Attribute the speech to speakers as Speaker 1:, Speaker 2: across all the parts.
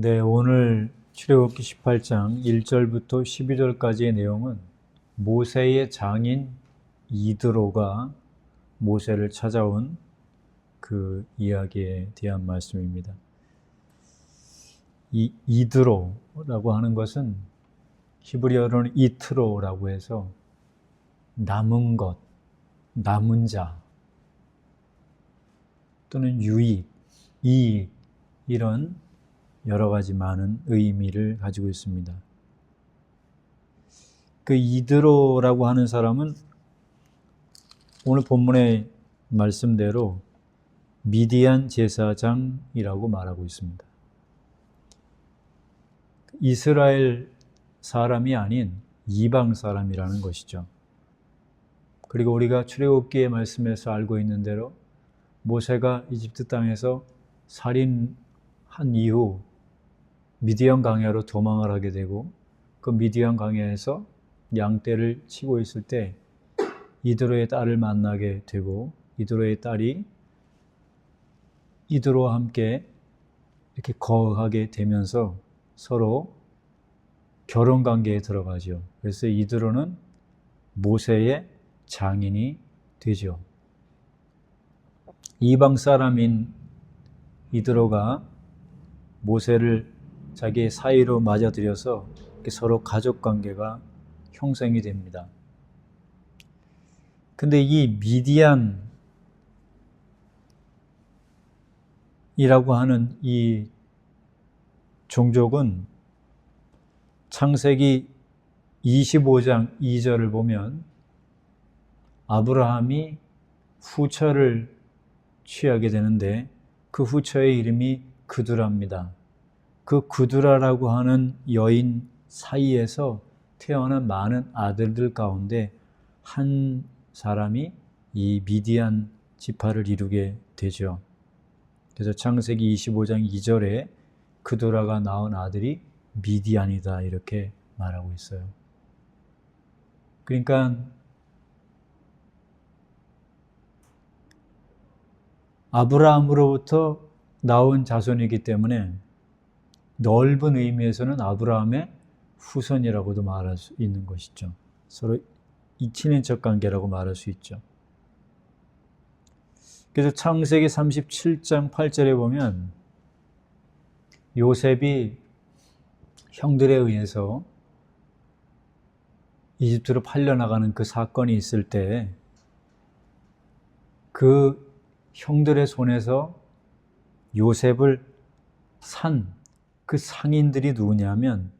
Speaker 1: 네, 오늘 출애굽기 18장 1절부터 12절까지의 내용은 모세의 장인 이드로가 모세를 찾아온 그 이야기에 대한 말씀입니다. 이 이드로라고 하는 것은 히브리어로는 이트로라고 해서 남은 것, 남은 자 또는 유익, 이익 이런 여러 가지 많은 의미를 가지고 있습니다. 그 이드로라고 하는 사람은 오늘 본문의 말씀대로 미디안 제사장이라고 말하고 있습니다. 이스라엘 사람이 아닌 이방 사람이라는 것이죠. 그리고 우리가 출애굽기의 말씀에서 알고 있는 대로 모세가 이집트 땅에서 살인한 이후 미디안 광야로 도망을 하게 되고 그 미디안 광야에서 양떼를 치고 있을 때 이드로의 딸을 만나게 되고 이드로의 딸이 이드로와 함께 이렇게 거하게 되면서 서로 결혼 관계에 들어가죠. 그래서 이드로는 모세의 장인이 되죠. 이방 사람인 이드로가 모세를 자기의 사이로 맞아들여서 서로 가족 관계가 형성이 됩니다. 근데 이 미디안이라고 하는 이 종족은 창세기 25장 2절을 보면 아브라함이 후처를 취하게 되는데 그 후처의 이름이 그두라입니다. 그 그두라라고 하는 여인 사이에서 태어난 많은 아들들 가운데 한 사람이 이 미디안 지파를 이루게 되죠. 그래서 창세기 25장 2절에 그두라가 낳은 아들이 미디안이다 이렇게 말하고 있어요. 그러니까 아브라함으로부터 나온 자손이기 때문에 넓은 의미에서는 아브라함의 후손이라고도 말할 수 있는 것이죠. 서로 친인척 관계라고 말할 수 있죠. 그래서 창세기 37장 8절에 보면 요셉이 형들에 의해서 이집트로 팔려나가는 그 사건이 있을 때 그 형들의 손에서 요셉을 산 그 상인들이 누구냐면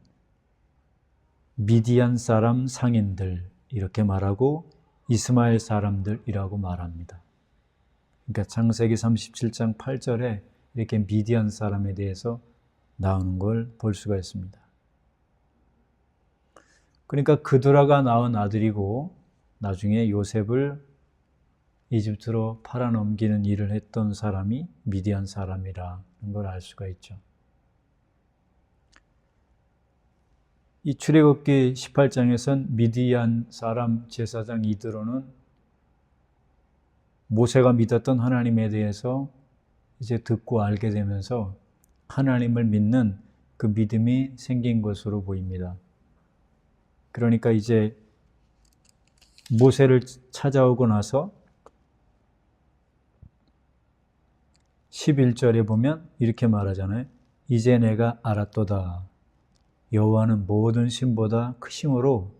Speaker 1: 미디안 사람 상인들 이렇게 말하고 이스마엘 사람들이라고 말합니다. 그러니까 창세기 37장 8절에 이렇게 미디안 사람에 대해서 나오는 걸 볼 수가 있습니다. 그러니까 그두라가 낳은 아들이고 나중에 요셉을 이집트로 팔아넘기는 일을 했던 사람이 미디안 사람이라는 걸 알 수가 있죠. 이 출애굽기 18장에선 미디안 사람 제사장 이드로는 모세가 믿었던 하나님에 대해서 이제 듣고 알게 되면서 하나님을 믿는 그 믿음이 생긴 것으로 보입니다. 그러니까 이제 모세를 찾아오고 나서 11절에 보면 이렇게 말하잖아요. 이제 내가 알았도다. 여호와는 모든 신보다 크심으로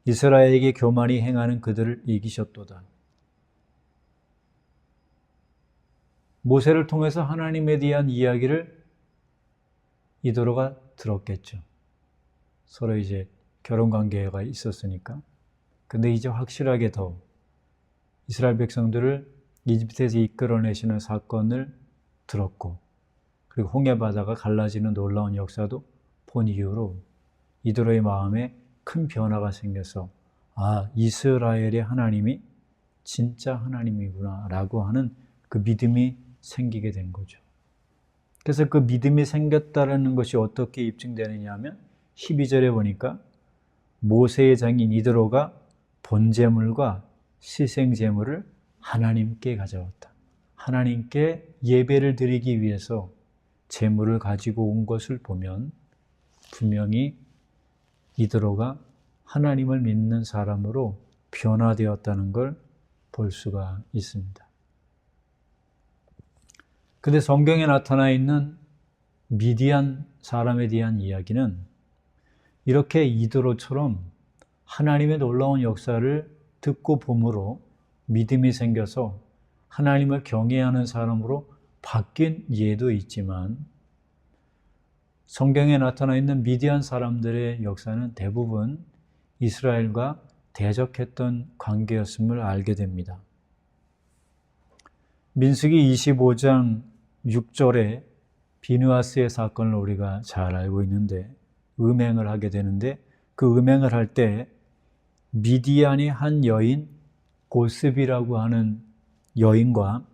Speaker 1: 이스라엘에게 교만히 행하는 그들을 이기셨도다. 모세를 통해서 하나님에 대한 이야기를 이드로가 들었겠죠. 서로 이제 결혼 관계가 있었으니까. 근데 이제 확실하게 더 이스라엘 백성들을 이집트에서 이끌어내시는 사건을 들었고, 그리고 홍해 바다가 갈라지는 놀라운 역사도 본 이후로 이드로의 마음에 큰 변화가 생겨서 이스라엘의 하나님이 진짜 하나님이구나 라고 하는 그 믿음이 생기게 된 거죠. 그래서 그 믿음이 생겼다는 것이 어떻게 입증되느냐 하면 12절에 보니까 모세의 장인 이드로가 번제물과 희생제물을 하나님께 가져왔다. 하나님께 예배를 드리기 위해서 재물을 가지고 온 것을 보면 분명히 이드로가 하나님을 믿는 사람으로 변화되었다는 걸 볼 수가 있습니다. 근데 성경에 나타나 있는 미디안 사람에 대한 이야기는 이렇게 이드로처럼 하나님의 놀라운 역사를 듣고 봄으로 믿음이 생겨서 하나님을 경외하는 사람으로 바뀐 예도 있지만 성경에 나타나 있는 미디안 사람들의 역사는 대부분 이스라엘과 대적했던 관계였음을 알게 됩니다. 민수기 25장 6절에 비느하스의 사건을 우리가 잘 알고 있는데 음행을 하게 되는데 그 음행을 할 때 미디안의 한 여인 고스비라고 하는 여인과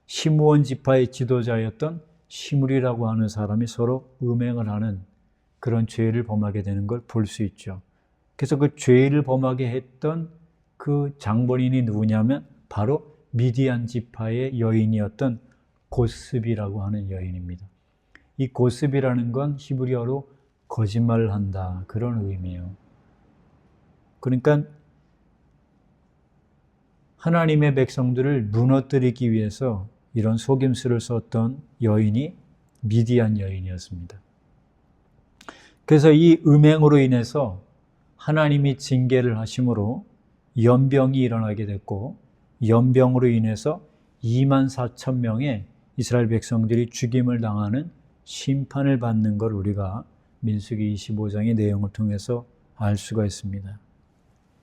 Speaker 1: 시므온 지파의 지도자였던 시므리라고 하는 사람이 서로 음행을 하는 그런 죄를 범하게 되는 걸 볼 수 있죠. 그래서 그 죄를 범하게 했던 그 장본인이 누구냐면 바로 미디안 지파의 여인이었던 고스비라고 하는 여인입니다. 이 고스비라는 건 히브리어로 거짓말을 한다 그런 의미예요. 그러니까 하나님의 백성들을 무너뜨리기 위해서 이런 속임수를 썼던 여인이 미디안 여인이었습니다. 그래서 이 음행으로 인해서 하나님이 징계를 하심으로 연병이 일어나게 됐고 연병으로 인해서 24,000명의 이스라엘 백성들이 죽임을 당하는 심판을 받는 걸 우리가 민수기 25장의 내용을 통해서 알 수가 있습니다.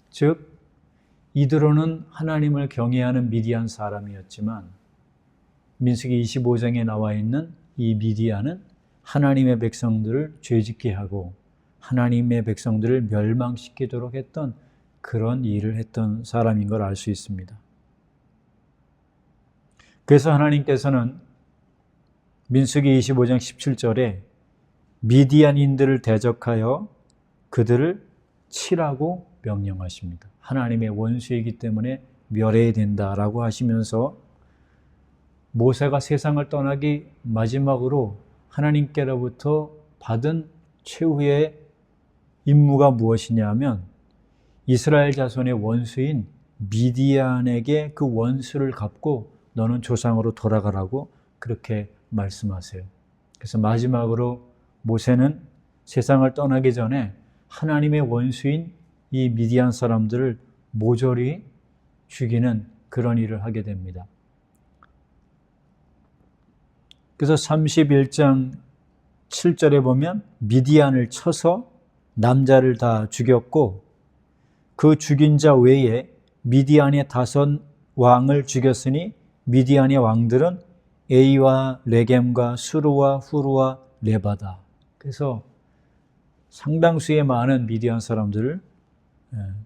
Speaker 1: 즉 이드로는 하나님을 경외하는 미디안 사람이었지만 민수기 25장에 나와 있는 이 미디안은 하나님의 백성들을 죄짓게 하고 하나님의 백성들을 멸망시키도록 했던 그런 일을 했던 사람인 걸 알 수 있습니다. 그래서 하나님께서는 민수기 25장 17절에 미디안인들을 대적하여 그들을 치라고 명령하십니다. 하나님의 원수이기 때문에 멸해야 된다라고 하시면서 모세가 세상을 떠나기 마지막으로 하나님께로부터 받은 최후의 임무가 무엇이냐 하면 이스라엘 자손의 원수인 미디안에게 그 원수를 갚고 너는 조상으로 돌아가라고 그렇게 말씀하세요. 그래서 마지막으로 모세는 세상을 떠나기 전에 하나님의 원수인 이 미디안 사람들을 모조리 죽이는 그런 일을 하게 됩니다. 그래서 31장 7절에 보면 미디안을 쳐서 남자를 다 죽였고 그 죽인 자 외에 미디안의 5 왕을 죽였으니 미디안의 왕들은 에이와 레겜과 수르와 후르와 레바다. 그래서 상당수의 많은 미디안 사람들을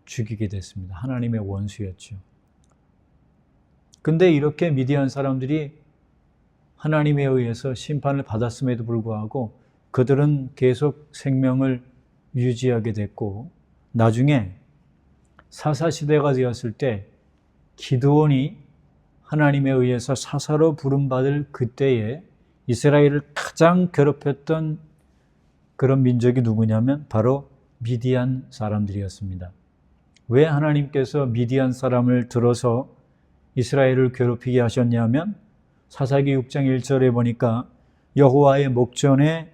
Speaker 1: 죽이게 됐습니다. 하나님의 원수였죠. 근데 이렇게 미디안 사람들이 하나님에 의해서 심판을 받았음에도 불구하고 그들은 계속 생명을 유지하게 됐고 나중에 사사시대가 되었을 때 기드온이 하나님에 의해서 사사로 부름받을 그때에 이스라엘을 가장 괴롭혔던 그런 민족이 누구냐면 바로 미디안 사람들이었습니다. 왜 하나님께서 미디안 사람을 들어서 이스라엘을 괴롭히게 하셨냐면 사사기 6장 1절에 보니까 여호와의 목전에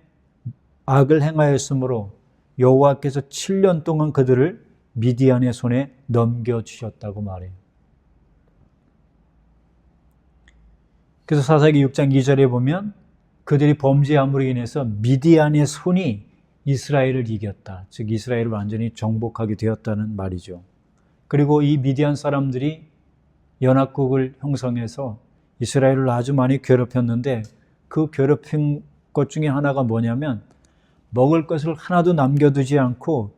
Speaker 1: 악을 행하였으므로 여호와께서 7년 동안 그들을 미디안의 손에 넘겨주셨다고 말해요. 그래서 사사기 6장 2절에 보면 그들이 범죄함으로 인해서 미디안의 손이 이스라엘을 이겼다. 즉 이스라엘을 완전히 정복하게 되었다는 말이죠. 그리고 이 미디안 사람들이 연합국을 형성해서 이스라엘을 아주 많이 괴롭혔는데 그 괴롭힌 것 중에 하나가 뭐냐면 먹을 것을 하나도 남겨두지 않고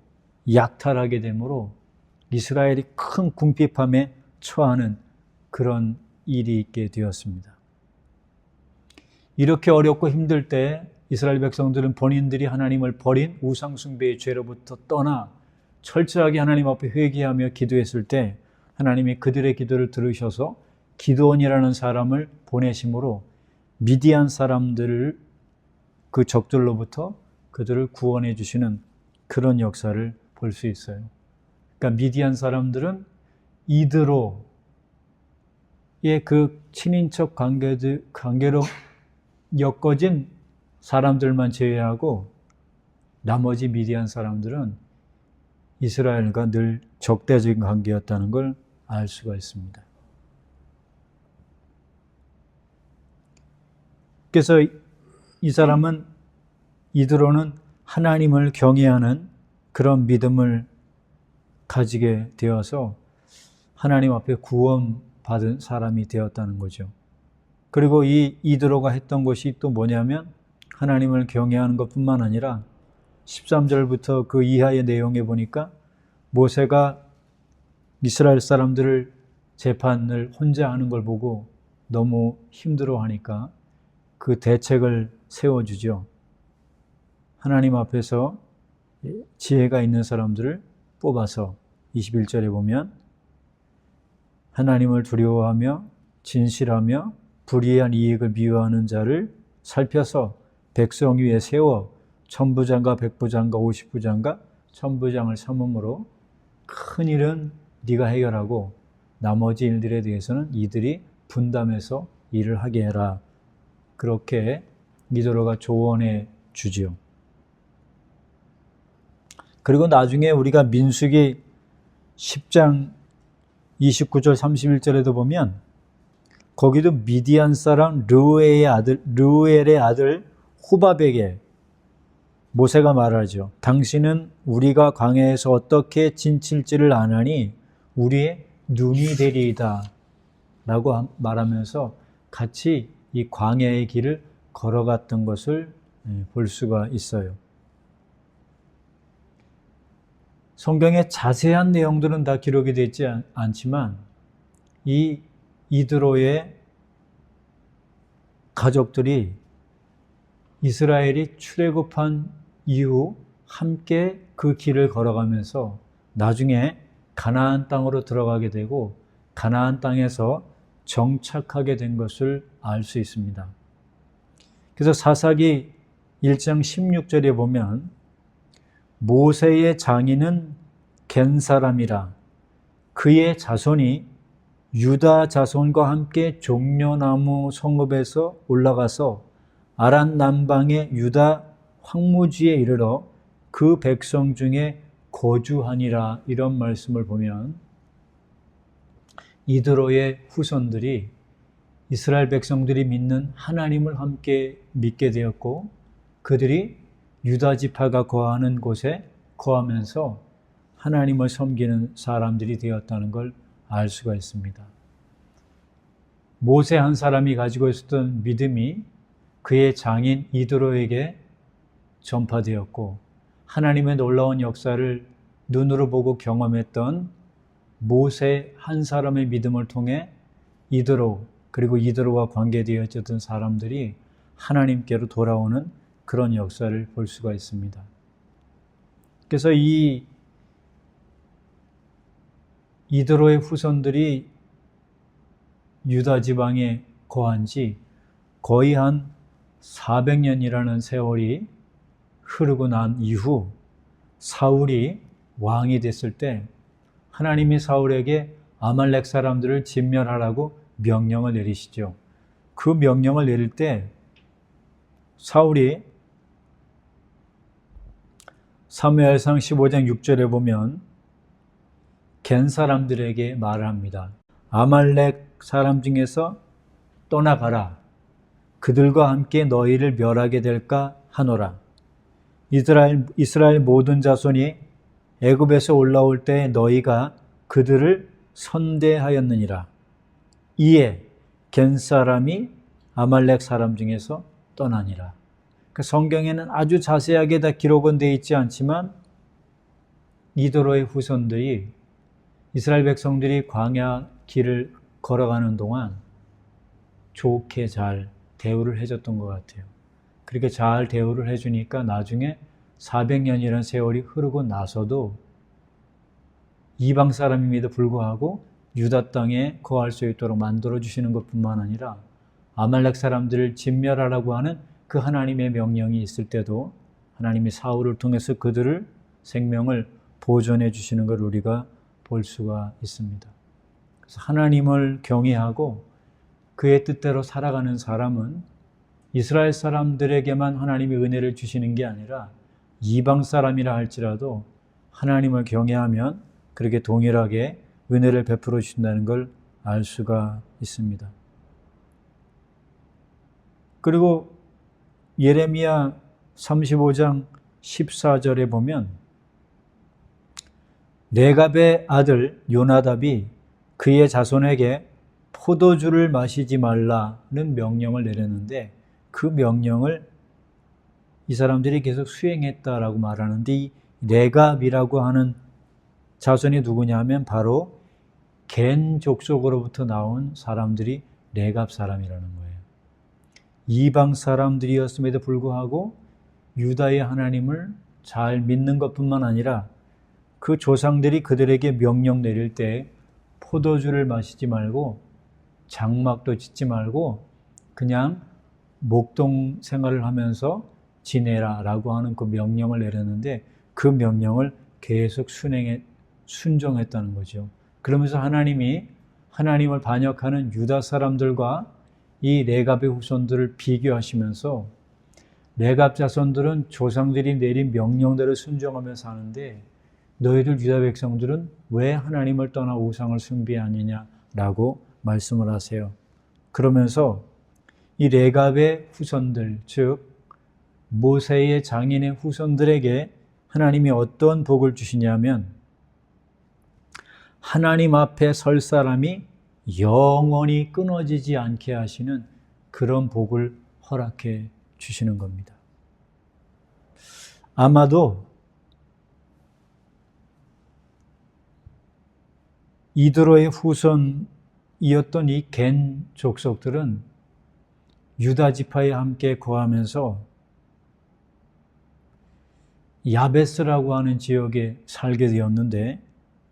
Speaker 1: 약탈하게 되므로 이스라엘이 큰 궁핍함에 처하는 그런 일이 있게 되었습니다. 이렇게 어렵고 힘들 때 이스라엘 백성들은 본인들이 하나님을 버린 우상숭배의 죄로부터 떠나 철저하게 하나님 앞에 회개하며 기도했을 때 하나님이 그들의 기도를 들으셔서 기드온이라는 사람을 보내심으로 미디안 사람들을 그 적들로부터 그들을 구원해 주시는 그런 역사를 볼 수 있어요. 그러니까 미디안 사람들은 이드로의 그 친인척 관계로 엮어진 사람들만 제외하고 나머지 미디안 사람들은 이스라엘과 늘 적대적인 관계였다는 걸 알 수가 있습니다. 그래서 이 사람은 이드로는 하나님을 경외하는 그런 믿음을 가지게 되어서 하나님 앞에 구원받은 사람이 되었다는 거죠. 그리고 이 이드로가 했던 것이 또 뭐냐면 하나님을 경외하는 것뿐만 아니라 13절부터 그 이하의 내용에 보니까 모세가 이스라엘 사람들을 재판을 혼자 하는 걸 보고 너무 힘들어하니까 그 대책을 세워주죠. 하나님 앞에서 지혜가 있는 사람들을 뽑아서 21절에 보면 하나님을 두려워하며 진실하며 불의한 이익을 미워하는 자를 살펴서 백성 위에 세워 천부장과 백부장과 50부장과 천부장을 삼음으로 큰 일은 네가 해결하고 나머지 일들에 대해서는 이들이 분담해서 일을 하게 해라. 그렇게 이드로가 조언해 주지요. 그리고 나중에 우리가 민수기 10장 29절 31절에도 보면 거기도 미디안 사람 르우엘의 아들 후밥에게 모세가 말하죠. 당신은 우리가 광야에서 어떻게 지칠지를 아나니 우리의 눈이 되리이다 라고 말하면서 같이 이 광야의 길을 걸어갔던 것을 볼 수가 있어요. 성경에 자세한 내용들은 다 기록이 되지 않지만 이 이드로의 가족들이 이스라엘이 출애굽한 이후 함께 그 길을 걸어가면서 나중에 가나안 땅으로 들어가게 되고 가나안 땅에서 정착하게 된 것을 알 수 있습니다. 그래서 사사기 1장 16절에 보면 모세의 장인은 겐 사람이라 그의 자손이 유다 자손과 함께 종려나무 성읍에서 올라가서 아란 남방의 유다 황무지에 이르러 그 백성 중에 거주하니라. 이런 말씀을 보면 이드로의 후손들이 이스라엘 백성들이 믿는 하나님을 함께 믿게 되었고 그들이 유다 지파가 거하는 곳에 거하면서 하나님을 섬기는 사람들이 되었다는 걸 알 수가 있습니다. 모세 한 사람이 가지고 있었던 믿음이 그의 장인 이드로에게 전파되었고 하나님의 놀라운 역사를 눈으로 보고 경험했던 모세 한 사람의 믿음을 통해 이드로 그리고 이드로와 관계되어졌던 사람들이 하나님께로 돌아오는 그런 역사를 볼 수가 있습니다. 그래서 이 이드로의 후손들이 유다 지방에 거한 지 거의 한 400년이라는 세월이 흐르고 난 이후 사울이 왕이 됐을 때 하나님이 사울에게 아말렉 사람들을 진멸하라고 명령을 내리시죠. 그 명령을 내릴 때 사울이 사무엘상 15장 6절에 보면 겐 사람들에게 말을 합니다. 아말렉 사람 중에서 떠나가라. 그들과 함께 너희를 멸하게 될까 하노라. 이스라엘 모든 자손이 애굽에서 올라올 때 너희가 그들을 선대하였느니라. 이에 겐 사람이 아말렉 사람 중에서 떠나니라. 그 성경에는 아주 자세하게 다 기록은 되어 있지 않지만 이드로의 후손들이 이스라엘 백성들이 광야 길을 걸어가는 동안 좋게 잘 대우를 해줬던 것 같아요. 그렇게 잘 대우를 해주니까 나중에 400년이라는 세월이 흐르고 나서도 이방 사람임에도 불구하고 유다 땅에 거할 수 있도록 만들어주시는 것뿐만 아니라 아말렉 사람들을 진멸하라고 하는 그 하나님의 명령이 있을 때도 하나님이 사울을 통해서 그들을 생명을 보존해 주시는 걸 우리가 볼 수가 있습니다. 그래서 하나님을 경외하고 그의 뜻대로 살아가는 사람은 이스라엘 사람들에게만 하나님이 은혜를 주시는 게 아니라 이방 사람이라 할지라도 하나님을 경외하면 그렇게 동일하게 은혜를 베풀어 주신다는 걸 알 수가 있습니다. 그리고 예레미야 35장 14절에 보면 레갑의 아들 요나답이 그의 자손에게 포도주를 마시지 말라는 명령을 내렸는데 그 명령을 이 사람들이 계속 수행했다라고 말하는데 이 레갑이라고 하는 자손이 누구냐면 바로 겐 족속으로부터 나온 사람들이 레갑 사람이라는 거예요. 이방 사람들이었음에도 불구하고 유다의 하나님을 잘 믿는 것뿐만 아니라 그 조상들이 그들에게 명령 내릴 때 포도주를 마시지 말고 장막도 짓지 말고 그냥 목동 생활을 하면서 지내라 라고 하는 그 명령을 내렸는데 그 명령을 계속 순종했다는 거죠. 그러면서 하나님이 하나님을 반역하는 유다 사람들과 이 레갑의 후손들을 비교하시면서 레갑 자손들은 조상들이 내린 명령대로 순종하며 사는데 너희들 유다 백성들은 왜 하나님을 떠나 우상을 숭배하느냐라고 말씀을 하세요. 그러면서 이 레갑의 후손들, 즉 모세의 장인의 후손들에게 하나님이 어떤 복을 주시냐면 하나님 앞에 설 사람이 영원히 끊어지지 않게 하시는 그런 복을 허락해 주시는 겁니다. 아마도 이드로의 후손이었던 이 겐 족속들은 유다 지파에 함께 거하면서 야베스라고 하는 지역에 살게 되었는데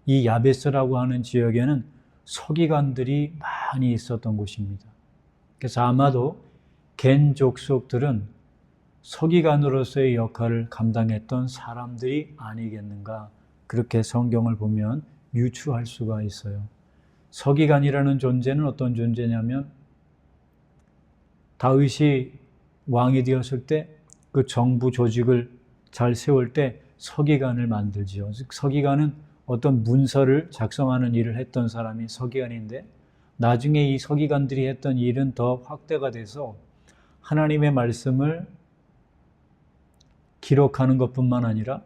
Speaker 1: 이 야베스라고 하는 지역에는 서기관들이 많이 있었던 곳입니다. 그래서 아마도 겐 족속들은 서기관으로서의 역할을 감당했던 사람들이 아니겠는가 그렇게 성경을 보면 유추할 수가 있어요. 서기관이라는 존재는 어떤 존재냐면 다윗이 왕이 되었을 때 그 정부 조직을 잘 세울 때 서기관을 만들지요. 즉 서기관은 어떤 문서를 작성하는 일을 했던 사람이 서기관인데 나중에 이 서기관들이 했던 일은 더 확대가 돼서 하나님의 말씀을 기록하는 것뿐만 아니라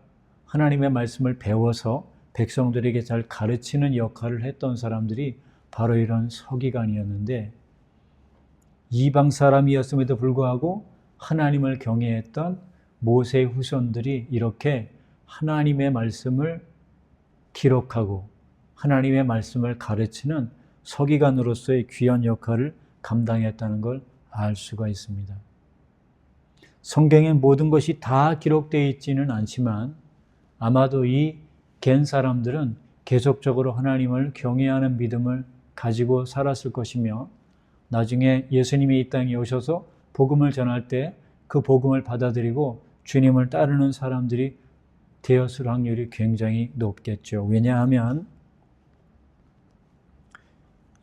Speaker 1: 하나님의 말씀을 배워서 백성들에게 잘 가르치는 역할을 했던 사람들이 바로 이런 서기관이었는데 이방 사람이었음에도 불구하고 하나님을 경외했던 모세의 후손들이 이렇게 하나님의 말씀을 기록하고 하나님의 말씀을 가르치는 서기관으로서의 귀한 역할을 감당했다는 걸 알 수가 있습니다. 성경에 모든 것이 다 기록되어 있지는 않지만 아마도 이 겐 사람들은 계속적으로 하나님을 경외하는 믿음을 가지고 살았을 것이며 나중에 예수님이 이 땅에 오셔서 복음을 전할 때 그 복음을 받아들이고 주님을 따르는 사람들이 되었을 확률이 굉장히 높겠죠. 왜냐하면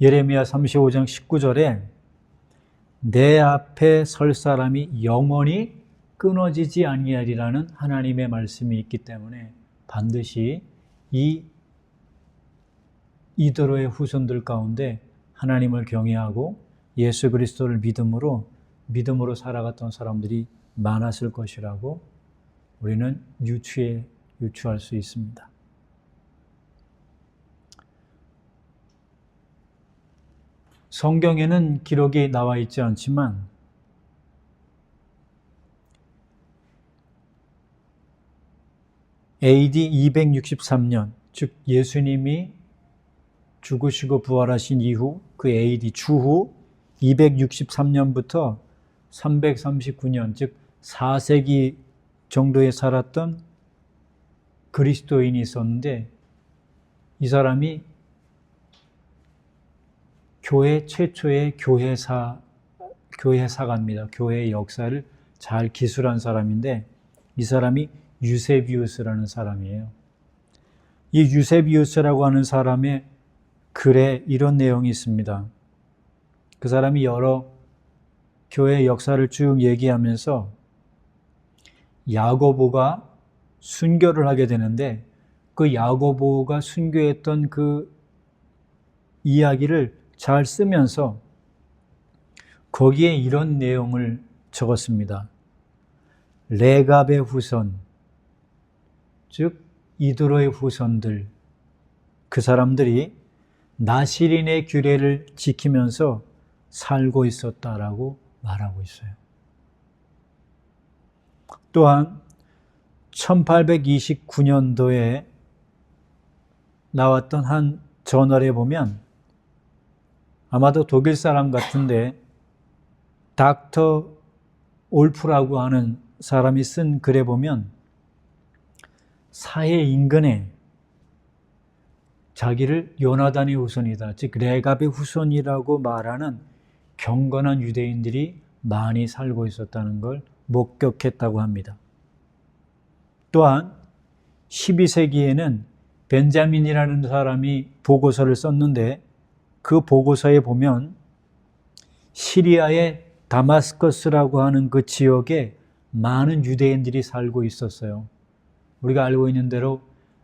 Speaker 1: 예레미야 35장 19절에 내 앞에 설 사람이 영원히 끊어지지 아니하리라는 하나님의 말씀이 있기 때문에 반드시 이 이드로의 후손들 가운데 하나님을 경외하고 예수 그리스도를 믿음으로 살아갔던 사람들이 많았을 것이라고 우리는 유추할 수 있습니다. 성경에는 기록이 나와 있지 않지만 AD 263년, 즉 예수님이 죽으시고 부활하신 이후 그 AD 주후 263년부터 339년, 즉 4세기 정도에 살았던 그리스도인이 있었는데 이 사람이 교회 최초의 교회사가입니다. 교회의 역사를 잘 기술한 사람인데 이 사람이 유세비우스라는 사람이에요. 이 유세비우스라고 하는 사람의 글에 이런 내용이 있습니다. 그 사람이 여러 교회 역사를 쭉 얘기하면서 야고보가 순교를 하게 되는데 그 야고보가 순교했던 그 이야기를 잘 쓰면서 거기에 이런 내용을 적었습니다. 레갑의 후손, 즉 이도로의 후손들, 그 사람들이 나시린의 규례를 지키면서 살고 있었다라고 말하고 있어요. 또한 1829년도에 나왔던 한 저널에 보면 아마도 독일 사람 같은데 닥터 올프라고 하는 사람이 쓴 글에 보면 사해 인근에 자기를 요나단의 후손이다, 즉 레갑의 후손이라고 말하는 경건한 유대인들이 많이 살고 있었다는 걸 목격했다고 합니다. 또한 12세기에는 벤자민이라는 사람이 보고서를 썼는데 그 보고서에 보면 시리아의 다마스커스라고 하는 그 지역에 많은 유대인들이 살고 있었어요. 우리가 알고 있는 대로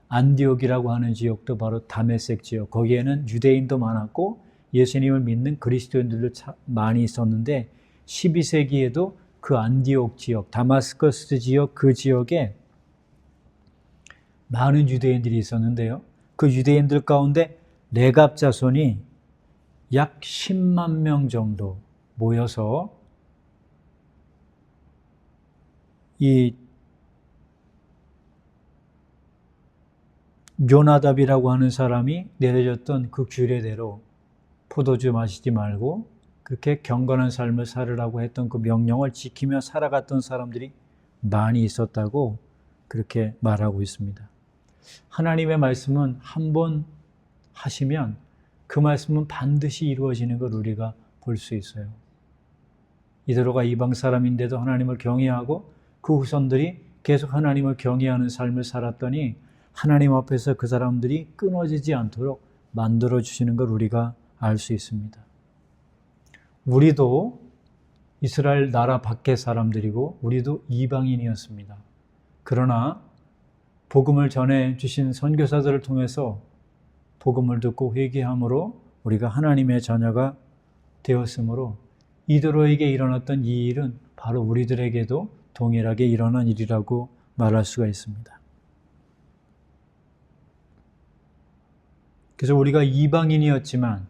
Speaker 1: 안디옥이라고 하는 지역도 바로 다메섹 지역, 거기에는 유대인도 많았고 예수님을 믿는 그리스도인들도 많이 있었는데 12세기에도 그 안디옥 지역, 다마스커스 지역, 그 지역에 많은 유대인들이 있었는데요. 그 유대인들 가운데 레갑 자손이 약 10만 명 정도 모여서 이 요나답이라고 하는 사람이 내려줬던 그 규례대로 포도주 마시지 말고 그렇게 경건한 삶을 살으라고 했던 그 명령을 지키며 살아갔던 사람들이 많이 있었다고 그렇게 말하고 있습니다. 하나님의 말씀은 한 번 하시면 그 말씀은 반드시 이루어지는 걸 우리가 볼 수 있어요. 이도로가 이방 사람인데도 하나님을 경외하고 그 후손들이 계속 하나님을 경외하는 삶을 살았더니 하나님 앞에서 그 사람들이 끊어지지 않도록 만들어주시는 걸 우리가 알 수 있습니다. 우리도 이스라엘 나라 밖의 사람들이고 우리도 이방인이었습니다. 그러나 복음을 전해주신 선교사들을 통해서 복음을 듣고 회개함으로 우리가 하나님의 자녀가 되었으므로 이도로에게 일어났던 이 일은 바로 우리들에게도 동일하게 일어난 일이라고 말할 수가 있습니다. 그래서 우리가 이방인이었지만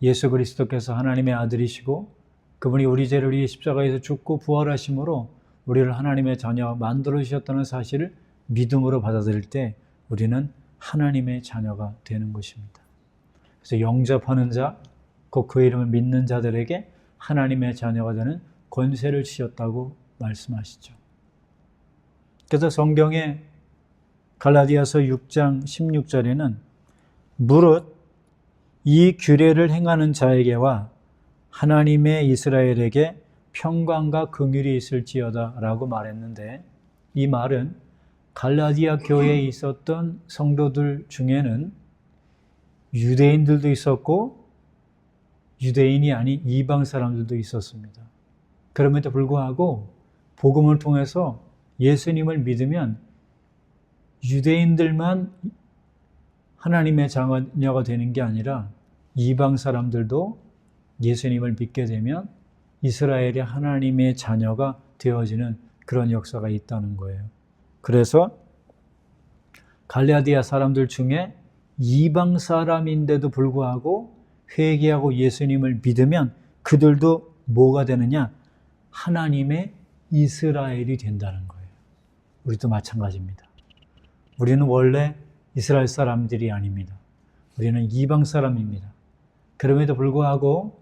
Speaker 1: 예수 그리스도께서 하나님의 아들이시고 그분이 우리 죄를 위해 십자가에서 죽고 부활하심으로 우리를 하나님의 자녀 만들어주셨다는 사실을 믿음으로 받아들일 때 우리는 하나님의 자녀가 되는 것입니다. 그래서 영접하는 자, 곧 그 이름을 믿는 자들에게 하나님의 자녀가 되는 권세를 주셨다고 말씀하시죠. 그래서 성경에 갈라디아서 6장 16절에는 무릇 이 규례를 행하는 자에게와 하나님의 이스라엘에게 평강과 긍휼이 있을지어다 라고 말했는데 이 말은 갈라디아 교회에 있었던 성도들 중에는 유대인들도 있었고 유대인이 아닌 이방 사람들도 있었습니다. 그럼에도 불구하고 복음을 통해서 예수님을 믿으면 유대인들만 하나님의 자녀가 되는 게 아니라 이방 사람들도 예수님을 믿게 되면 이스라엘의 하나님의 자녀가 되어지는 그런 역사가 있다는 거예요. 그래서 갈라디아 사람들 중에 이방 사람인데도 불구하고 회개하고 예수님을 믿으면 그들도 뭐가 되느냐? 하나님의 이스라엘이 된다는 거예요. 우리도 마찬가지입니다. 우리는 원래 이스라엘 사람들이 아닙니다. 우리는 이방 사람입니다. 그럼에도 불구하고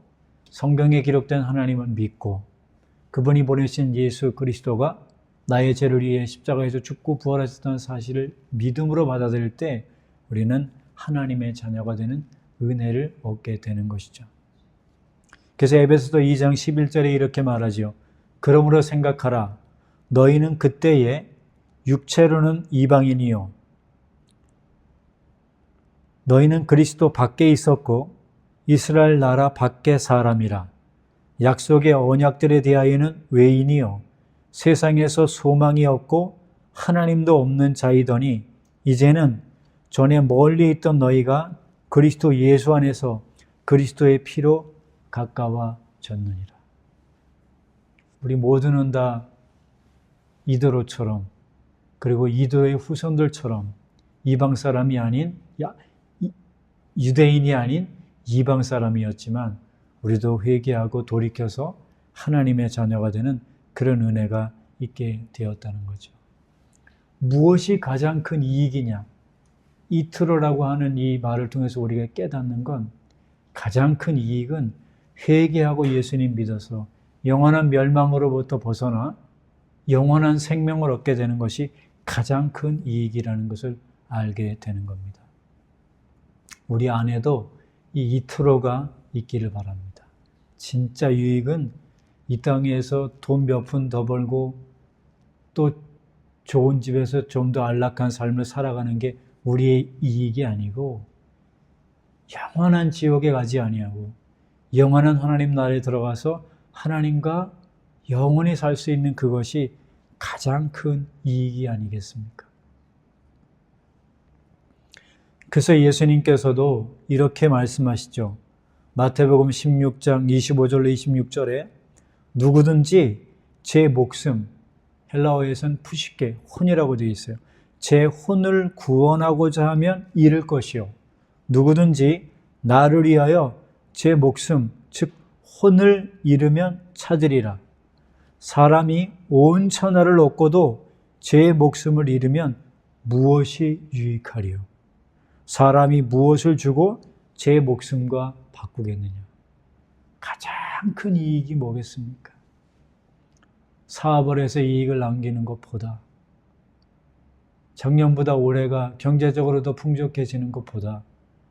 Speaker 1: 성경에 기록된 하나님을 믿고 그분이 보내신 예수 그리스도가 나의 죄를 위해 십자가에서 죽고 부활하셨다는 사실을 믿음으로 받아들일 때 우리는 하나님의 자녀가 되는 은혜를 얻게 되는 것이죠. 그래서 에베소서 2장 11절에 이렇게 말하죠. 그러므로 생각하라. 너희는 그때에 육체로는 이방인이요 너희는 그리스도 밖에 있었고 이스라엘 나라 밖의 사람이라. 약속의 언약들에 대하여는 외인이요 세상에서 소망이 없고 하나님도 없는 자이더니 이제는 전에 멀리 있던 너희가 그리스도 예수 안에서 그리스도의 피로 가까워졌느니라. 우리 모두는 다 이더로처럼 그리고 이더로의 후손들처럼 이방 사람이 아닌 유대인이 아닌 이방 사람이었지만 우리도 회개하고 돌이켜서 하나님의 자녀가 되는 그런 은혜가 있게 되었다는 거죠. 무엇이 가장 큰 이익이냐? 이트로라고 하는 이 말을 통해서 우리가 깨닫는 건 가장 큰 이익은 회개하고 예수님 믿어서 영원한 멸망으로부터 벗어나 영원한 생명을 얻게 되는 것이 가장 큰 이익이라는 것을 알게 되는 겁니다. 우리 안에도 이 이트로가 있기를 바랍니다. 진짜 유익은 이 땅에서 돈 몇 푼 더 벌고 또 좋은 집에서 좀 더 안락한 삶을 살아가는 게 우리의 이익이 아니고 영원한 지옥에 가지 아니하고 영원한 하나님 나라에 들어가서 하나님과 영원히 살 수 있는 그것이 가장 큰 이익이 아니겠습니까? 그래서 예수님께서도 이렇게 말씀하시죠. 마태복음 16장 25절로 26절에 누구든지 제 목숨, 헬라어에서는 푸시케, 혼이라고 되어 있어요. 제 혼을 구원하고자 하면 잃을 것이요. 누구든지 나를 위하여 제 목숨, 즉 혼을 잃으면 찾으리라. 사람이 온 천하를 얻고도 제 목숨을 잃으면 무엇이 유익하리요? 사람이 무엇을 주고 제 목숨과 바꾸겠느냐? 가장 큰 이익이 뭐겠습니까? 사업을 해서 이익을 남기는 것보다 작년보다 올해가 경제적으로 더 풍족해지는 것보다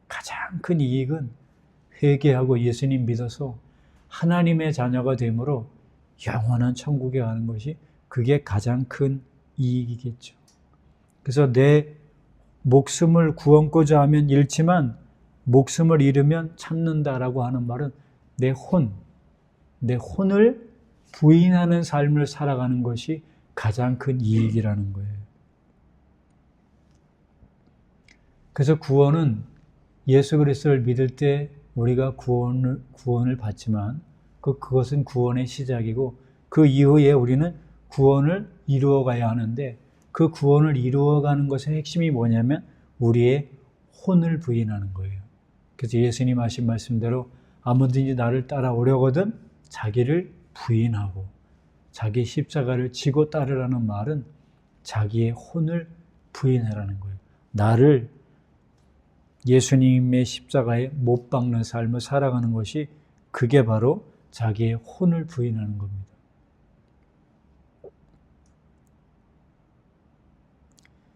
Speaker 1: 가장 큰 이익은 회개하고 예수님 믿어서 하나님의 자녀가 됨으로 영원한 천국에 가는 것이 그게 가장 큰 이익이겠죠. 그래서 내 목숨을 구원고자 하면 잃지만 목숨을 잃으면 찾는다라고 하는 말은 내 혼을 부인하는 삶을 살아가는 것이 가장 큰 이익이라는 거예요. 그래서 구원은 예수 그리스도를 믿을 때 우리가 구원을 받지만 그것은 구원의 시작이고 그 이후에 우리는 구원을 이루어가야 하는데 그 구원을 이루어가는 것의 핵심이 뭐냐면 우리의 혼을 부인하는 거예요. 그래서 예수님 하신 말씀대로 아무든지 나를 따라오려거든 자기를 부인하고 자기 십자가를 지고 따르라는 말은 자기의 혼을 부인하라는 거예요. 나를 예수님의 십자가에 못 박는 삶을 살아가는 것이 그게 바로 자기의 혼을 부인하는 겁니다.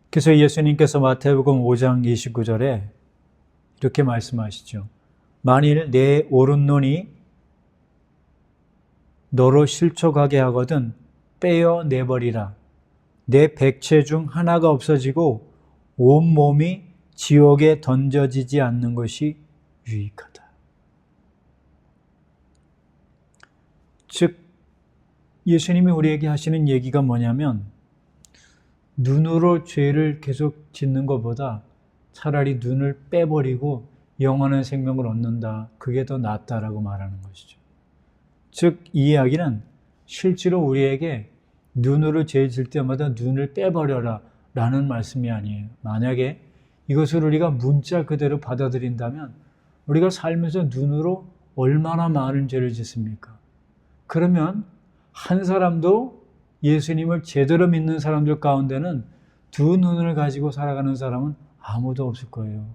Speaker 1: 그래서 예수님께서 마태복음 5장 29절에 이렇게 말씀하시죠. 만일 내 오른눈이 너로 실족하게 하거든 빼어내버리라. 내 백체 중 하나가 없어지고 온몸이 지옥에 던져지지 않는 것이 유익하다. 즉 예수님이 우리에게 하시는 얘기가 뭐냐면 눈으로 죄를 계속 짓는 것보다 차라리 눈을 빼버리고 영원한 생명을 얻는다. 그게 더 낫다라고 말하는 것이죠. 즉 이 이야기는 실제로 우리에게 눈으로 죄 질 때마다 눈을 빼버려라 라는 말씀이 아니에요. 만약에 이것을 우리가 문자 그대로 받아들인다면 우리가 살면서 눈으로 얼마나 많은 죄를 짓습니까? 그러면 한 사람도 예수님을 제대로 믿는 사람들 가운데는 두 눈을 가지고 살아가는 사람은 아무도 없을 거예요.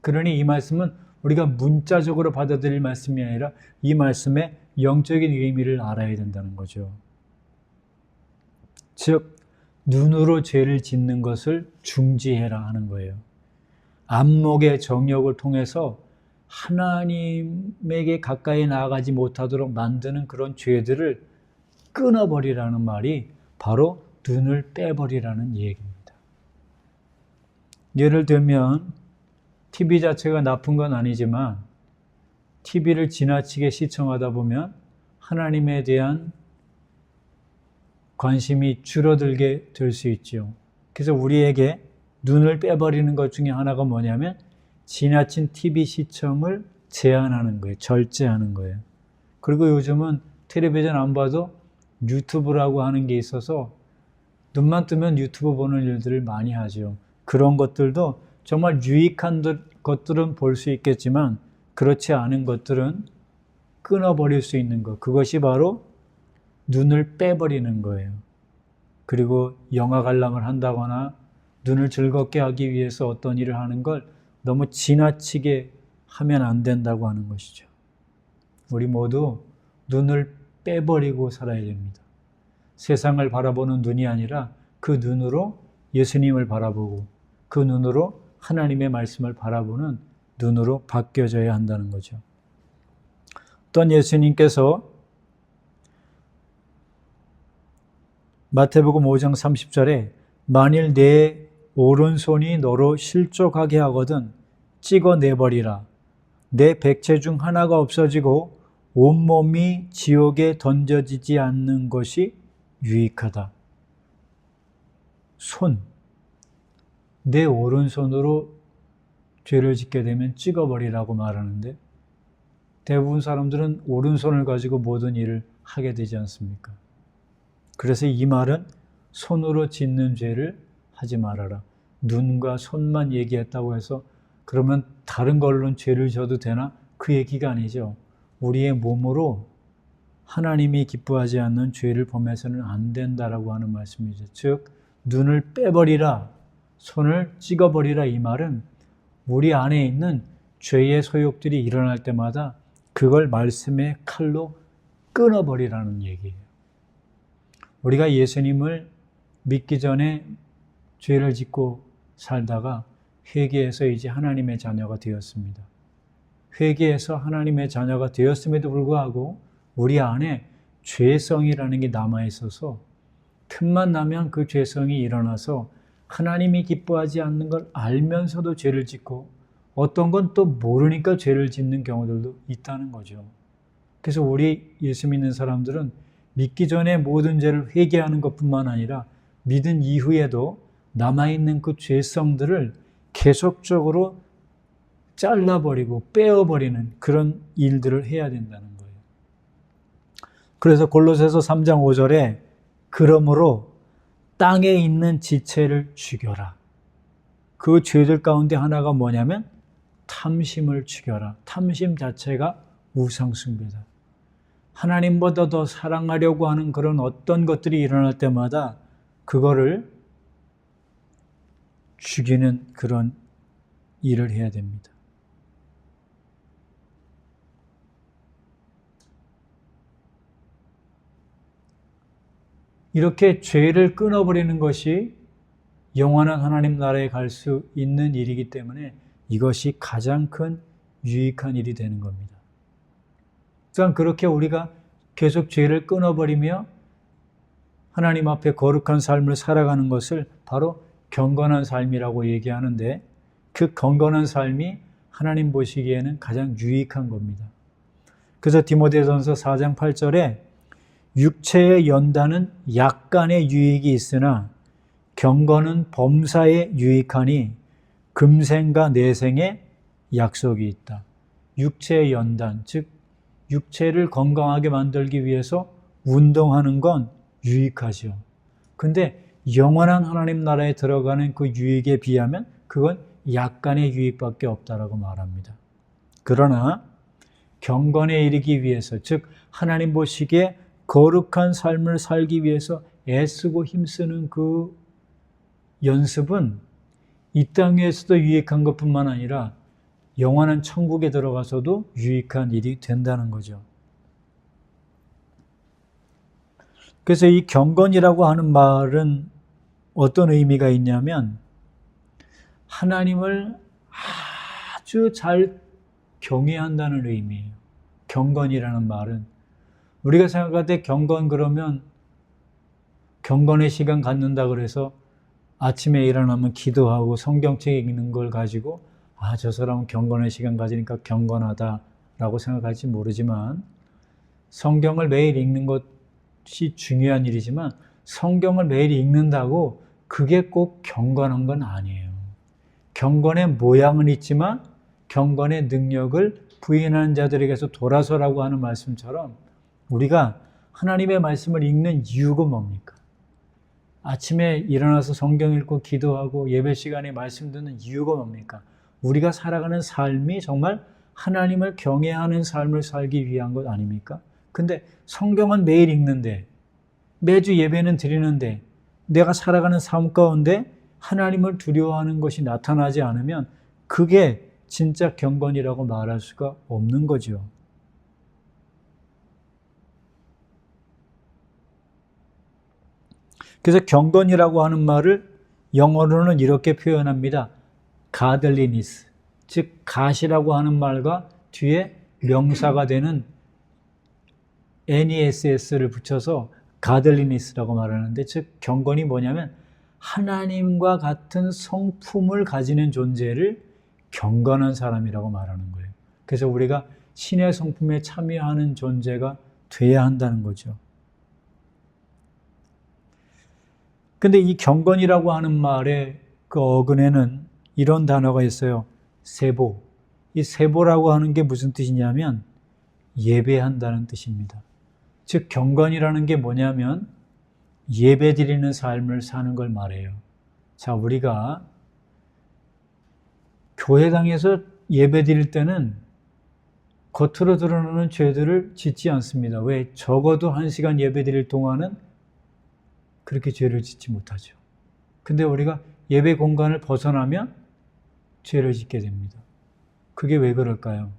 Speaker 1: 그러니 이 말씀은 우리가 문자적으로 받아들일 말씀이 아니라 이 말씀의 영적인 의미를 알아야 된다는 거죠. 즉 눈으로 죄를 짓는 것을 중지해라 하는 거예요. 안목의 정욕을 통해서 하나님에게 가까이 나아가지 못하도록 만드는 그런 죄들을 끊어버리라는 말이 바로 눈을 빼버리라는 얘기입니다. 예를 들면 TV 자체가 나쁜 건 아니지만 TV를 지나치게 시청하다 보면 하나님에 대한 관심이 줄어들게 될 수 있죠. 그래서 우리에게 눈을 빼버리는 것 중에 하나가 뭐냐면 지나친 TV 시청을 제한하는 거예요. 절제하는 거예요. 그리고 요즘은 텔레비전 안 봐도 유튜브라고 하는 게 있어서 눈만 뜨면 유튜브 보는 일들을 많이 하죠. 그런 것들도 정말 유익한 것들은 볼 수 있겠지만 그렇지 않은 것들은 끊어버릴 수 있는 것. 그것이 바로 눈을 빼버리는 거예요. 그리고 영화 관람을 한다거나 눈을 즐겁게 하기 위해서 어떤 일을 하는 걸 너무 지나치게 하면 안 된다고 하는 것이죠. 우리 모두 눈을 빼버리고 살아야 됩니다. 세상을 바라보는 눈이 아니라 그 눈으로 예수님을 바라보고 그 눈으로 하나님의 말씀을 바라보는 눈으로 바뀌어져야 한다는 거죠. 또한 예수님께서 마태복음 5장 30절에 만일 내 오른손이 너로 실족하게 하거든 찍어내버리라. 내 백체 중 하나가 없어지고 온몸이 지옥에 던져지지 않는 것이 유익하다. 손, 내 오른손으로 죄를 짓게 되면 찍어버리라고 말하는데 대부분 사람들은 오른손을 가지고 모든 일을 하게 되지 않습니까? 그래서 이 말은 손으로 짓는 죄를 하지 말아라. 눈과 손만 얘기했다고 해서 그러면 다른 걸로는 죄를 져도 되나? 그 얘기가 아니죠. 우리의 몸으로 하나님이 기뻐하지 않는 죄를 범해서는 안 된다라고 하는 말씀이죠. 즉 눈을 빼버리라, 손을 찍어버리라 이 말은 우리 안에 있는 죄의 소욕들이 일어날 때마다 그걸 말씀의 칼로 끊어버리라는 얘기예요. 우리가 예수님을 믿기 전에 죄를 짓고 살다가 회개해서 이제 하나님의 자녀가 되었습니다. 회개해서 하나님의 자녀가 되었음에도 불구하고 우리 안에 죄성이라는 게 남아있어서 틈만 나면 그 죄성이 일어나서 하나님이 기뻐하지 않는 걸 알면서도 죄를 짓고 어떤 건 또 모르니까 죄를 짓는 경우들도 있다는 거죠. 그래서 우리 예수 믿는 사람들은 믿기 전에 모든 죄를 회개하는 것뿐만 아니라 믿은 이후에도 남아있는 그 죄성들을 계속적으로 잘라버리고 빼어버리는 그런 일들을 해야 된다는 거예요. 그래서 골로새서 3장 5절에 그러므로 땅에 있는 지체를 죽여라. 그 죄들 가운데 하나가 뭐냐면 탐심을 죽여라. 탐심 자체가 우상숭배다. 하나님보다 더 사랑하려고 하는 그런 어떤 것들이 일어날 때마다 그거를 죽이는 그런 일을 해야 됩니다. 이렇게 죄를 끊어버리는 것이 영원한 하나님 나라에 갈 수 있는 일이기 때문에 이것이 가장 큰 유익한 일이 되는 겁니다. 그러니까 그렇게 우리가 계속 죄를 끊어버리며 하나님 앞에 거룩한 삶을 살아가는 것을 바로 경건한 삶이라고 얘기하는데 그 경건한 삶이 하나님 보시기에는 가장 유익한 겁니다. 그래서 디모데전서 4장 8절에 육체의 연단은 약간의 유익이 있으나 경건은 범사에 유익하니 금생과 내생에 약속이 있다. 육체의 연단, 즉 육체를 건강하게 만들기 위해서 운동하는 건 유익하죠. 근데 영원한 하나님 나라에 들어가는 그 유익에 비하면 그건 약간의 유익밖에 없다라고 말합니다. 그러나 경건에 이르기 위해서, 즉 하나님 보시기에 거룩한 삶을 살기 위해서 애쓰고 힘쓰는 그 연습은 이 땅에서도 유익한 것뿐만 아니라 영원한 천국에 들어가서도 유익한 일이 된다는 거죠. 그래서 이 경건이라고 하는 말은 어떤 의미가 있냐면 하나님을 아주 잘 경외한다는 의미예요. 경건이라는 말은 우리가 생각할 때 경건 그러면 경건의 시간 갖는다 그래서 아침에 일어나면 기도하고 성경책 읽는 걸 가지고 저 사람은 경건의 시간 가지니까 경건하다라고 생각할지 모르지만 성경을 매일 읽는 것이 중요한 일이지만 성경을 매일 읽는다고 그게 꼭 경건한 건 아니에요. 경건의 모양은 있지만 경건의 능력을 부인하는 자들에게서 돌아서라고 하는 말씀처럼 우리가 하나님의 말씀을 읽는 이유가 뭡니까? 아침에 일어나서 성경 읽고 기도하고 예배 시간에 말씀 듣는 이유가 뭡니까? 우리가 살아가는 삶이 정말 하나님을 경외하는 삶을 살기 위한 것 아닙니까? 근데 성경은 매일 읽는데 매주 예배는 드리는데 내가 살아가는 삶 가운데 하나님을 두려워하는 것이 나타나지 않으면 그게 진짜 경건이라고 말할 수가 없는 거죠. 그래서 경건이라고 하는 말을 영어로는 이렇게 표현합니다. godliness, 즉 gat이라고 하는 말과 뒤에 명사가 되는 ness를 붙여서 godliness라고 말하는데, 즉 경건이 뭐냐면 하나님과 같은 성품을 가지는 존재를 경건한 사람이라고 말하는 거예요. 그래서 우리가 신의 성품에 참여하는 존재가 돼야 한다는 거죠. 근데 이 경건이라고 하는 말의 그 어근에는 이런 단어가 있어요. 세보. 이 세보라고 하는 게 무슨 뜻이냐면 예배한다는 뜻입니다. 즉 경건이라는 게 뭐냐면 예배드리는 삶을 사는 걸 말해요. 자, 우리가 교회당에서 예배드릴 때는 겉으로 드러나는 죄들을 짓지 않습니다. 왜? 적어도 1시간 예배드릴 동안은 그렇게 죄를 짓지 못하죠. 근데 우리가 예배 공간을 벗어나면 죄를 짓게 됩니다. 그게 왜 그럴까요?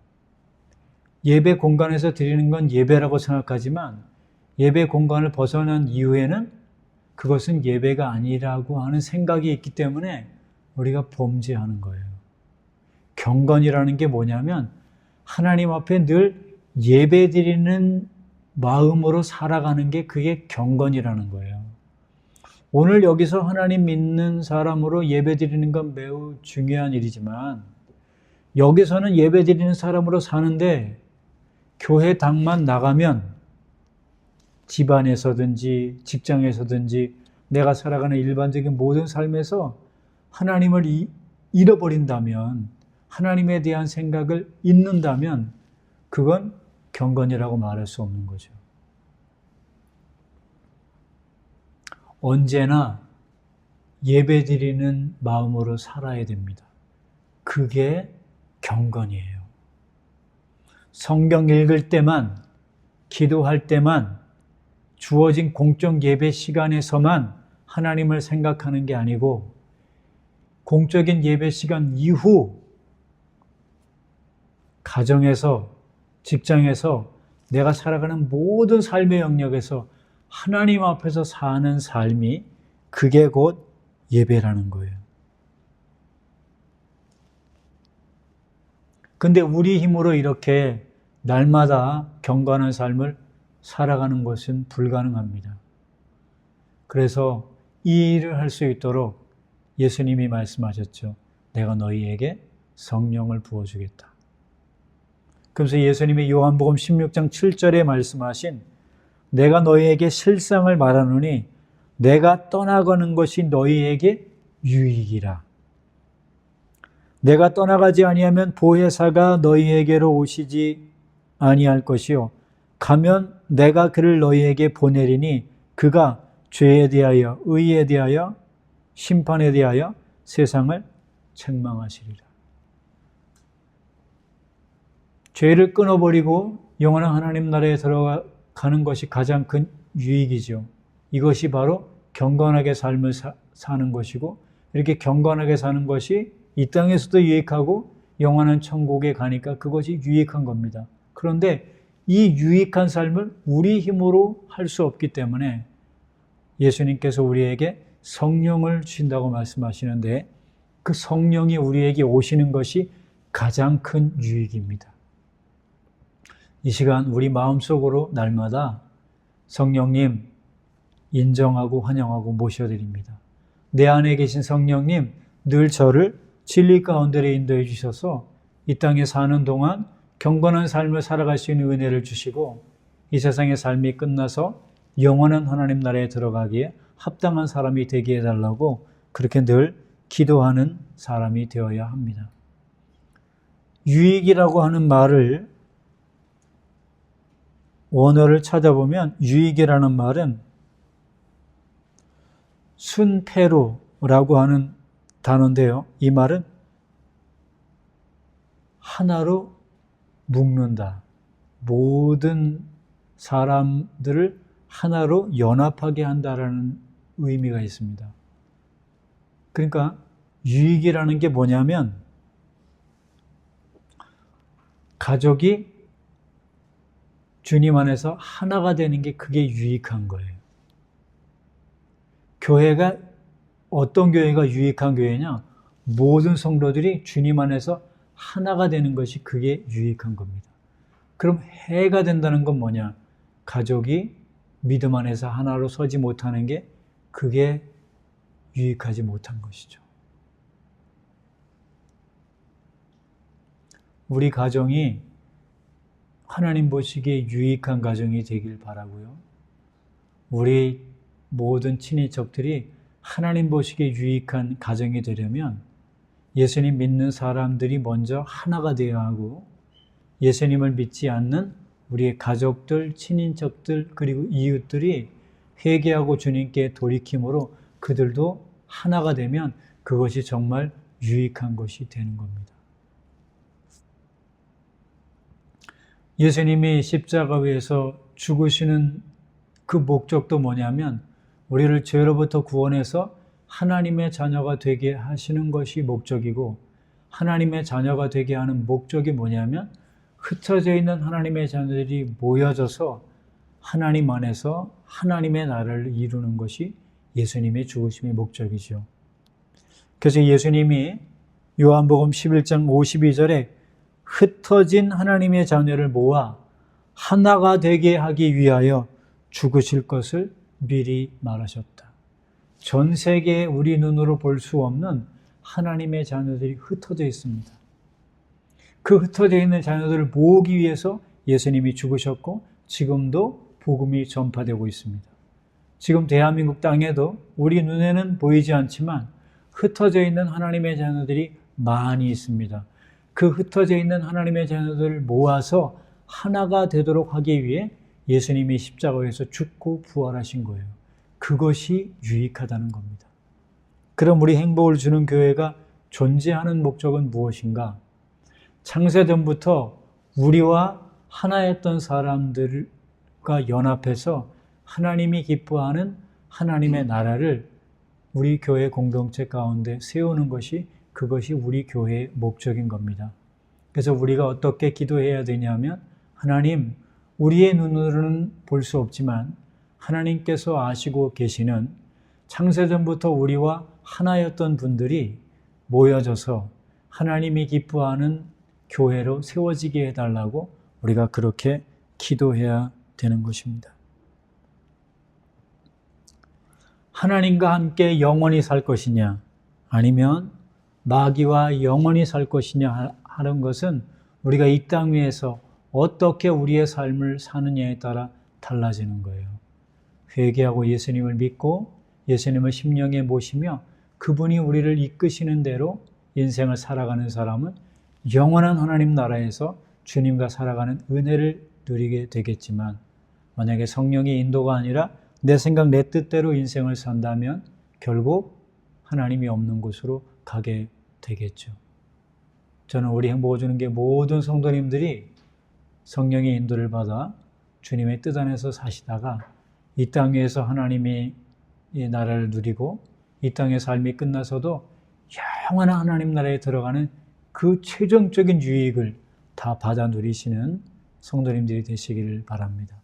Speaker 1: 예배 공간에서 드리는 건 예배라고 생각하지만 예배 공간을 벗어난 이후에는 그것은 예배가 아니라고 하는 생각이 있기 때문에 우리가 범죄하는 거예요. 경건이라는 게 뭐냐면 하나님 앞에 늘 예배 드리는 마음으로 살아가는 게 그게 경건이라는 거예요. 오늘 여기서 하나님 믿는 사람으로 예배 드리는 건 매우 중요한 일이지만 여기서는 예배 드리는 사람으로 사는데 교회 당만 나가면 집안에서든지 직장에서든지 내가 살아가는 일반적인 모든 삶에서 하나님을 잃어버린다면, 하나님에 대한 생각을 잊는다면 그건 경건이라고 말할 수 없는 거죠. 언제나 예배드리는 마음으로 살아야 됩니다. 그게 경건이에요. 성경 읽을 때만, 기도할 때만, 주어진 공적 예배 시간에서만 하나님을 생각하는 게 아니고 공적인 예배 시간 이후 가정에서, 직장에서, 내가 살아가는 모든 삶의 영역에서 하나님 앞에서 사는 삶이 그게 곧 예배라는 거예요. 근데 우리 힘으로 이렇게 날마다 경건한 삶을 살아가는 것은 불가능합니다. 그래서 이 일을 할 수 있도록 예수님이 말씀하셨죠. 내가 너희에게 성령을 부어주겠다. 그래서 예수님이 요한복음 16장 7절에 말씀하신 내가 너희에게 실상을 말하노니 내가 떠나가는 것이 너희에게 유익이라. 내가 떠나가지 아니하면 보혜사가 너희에게로 오시지 아니할 것이요 가면 내가 그를 너희에게 보내리니 그가 죄에 대하여 의에 대하여 심판에 대하여 세상을 책망하시리라. 죄를 끊어버리고 영원한 하나님 나라에 들어가는 것이 가장 큰 유익이죠. 이것이 바로 경건하게 삶을 사는 것이고 이렇게 경건하게 사는 것이 이 땅에서도 유익하고 영원한 천국에 가니까 그것이 유익한 겁니다. 그런데 이 유익한 삶을 우리 힘으로 할 수 없기 때문에 예수님께서 우리에게 성령을 주신다고 말씀하시는데 그 성령이 우리에게 오시는 것이 가장 큰 유익입니다. 이 시간 우리 마음속으로 날마다 성령님, 인정하고 환영하고 모셔드립니다. 내 안에 계신 성령님, 늘 저를 진리 가운데로 인도해 주셔서 이 땅에 사는 동안 경건한 삶을 살아갈 수 있는 은혜를 주시고 이 세상의 삶이 끝나서 영원한 하나님 나라에 들어가기에 합당한 사람이 되게 해달라고 그렇게 늘 기도하는 사람이 되어야 합니다. 유익이라고 하는 말을 원어를 찾아보면 유익이라는 말은 순패로라고 하는 단어인데요. 이 말은 하나로 묶는다. 모든 사람들을 하나로 연합하게 한다라는 의미가 있습니다. 그러니까 유익이라는 게 뭐냐면 가족이 주님 안에서 하나가 되는 게 그게 유익한 거예요. 교회가 어떤 교회가 유익한 교회냐? 모든 성도들이 주님 안에서 하나가 되는 것이 그게 유익한 겁니다. 그럼 해가 된다는 건 뭐냐? 가족이 믿음 안에서 하나로 서지 못하는 게 그게 유익하지 못한 것이죠. 우리 가정이 하나님 보시기에 유익한 가정이 되길 바라고요. 우리 모든 친인척들이 하나님 보시기에 유익한 가정이 되려면 예수님 믿는 사람들이 먼저 하나가 되어야 하고 예수님을 믿지 않는 우리의 가족들, 친인척들 그리고 이웃들이 회개하고 주님께 돌이킴으로 그들도 하나가 되면 그것이 정말 유익한 것이 되는 겁니다. 예수님이 십자가 위에서 죽으시는 그 목적도 뭐냐면 우리를 죄로부터 구원해서 하나님의 자녀가 되게 하시는 것이 목적이고 하나님의 자녀가 되게 하는 목적이 뭐냐면 흩어져 있는 하나님의 자녀들이 모여져서 하나님 안에서 하나님의 나라를 이루는 것이 예수님의 죽으심의 목적이죠. 그래서 예수님이 요한복음 11장 52절에 흩어진 하나님의 자녀를 모아 하나가 되게 하기 위하여 죽으실 것을 미리 말하셨다. 전 세계에 우리 눈으로 볼 수 없는 하나님의 자녀들이 흩어져 있습니다. 그 흩어져 있는 자녀들을 모으기 위해서 예수님이 죽으셨고 지금도 복음이 전파되고 있습니다. 지금 대한민국 땅에도 우리 눈에는 보이지 않지만 흩어져 있는 하나님의 자녀들이 많이 있습니다. 그 흩어져 있는 하나님의 자녀들을 모아서 하나가 되도록 하기 위해 예수님이 십자가에서 죽고 부활하신 거예요. 그것이 유익하다는 겁니다. 그럼 우리 행복을 주는 교회가 존재하는 목적은 무엇인가? 창세전부터 우리와 하나였던 사람들과 연합해서 하나님이 기뻐하는 하나님의 나라를 우리 교회 공동체 가운데 세우는 것이 그것이 우리 교회의 목적인 겁니다. 그래서 우리가 어떻게 기도해야 되냐면 하나님, 우리의 눈으로는 볼 수 없지만 하나님께서 아시고 계시는 창세전부터 우리와 하나였던 분들이 모여져서 하나님이 기뻐하는 교회로 세워지게 해달라고 우리가 그렇게 기도해야 되는 것입니다. 하나님과 함께 영원히 살 것이냐 아니면 마귀와 영원히 살 것이냐 하는 것은 우리가 이 땅 위에서 어떻게 우리의 삶을 사느냐에 따라 달라지는 거예요. 회개하고 예수님을 믿고 예수님을 심령에 모시며 그분이 우리를 이끄시는 대로 인생을 살아가는 사람은 영원한 하나님 나라에서 주님과 살아가는 은혜를 누리게 되겠지만 만약에 성령의 인도가 아니라 내 생각 내 뜻대로 인생을 산다면 결국 하나님이 없는 곳으로 가게 되겠죠. 저는 우리 행복을 주는 게 모든 성도님들이 성령의 인도를 받아 주님의 뜻 안에서 사시다가 이 땅 위에서 하나님의 나라를 누리고 이 땅의 삶이 끝나서도 영원한 하나님 나라에 들어가는 그 최종적인 유익을 다 받아 누리시는 성도님들이 되시기를 바랍니다.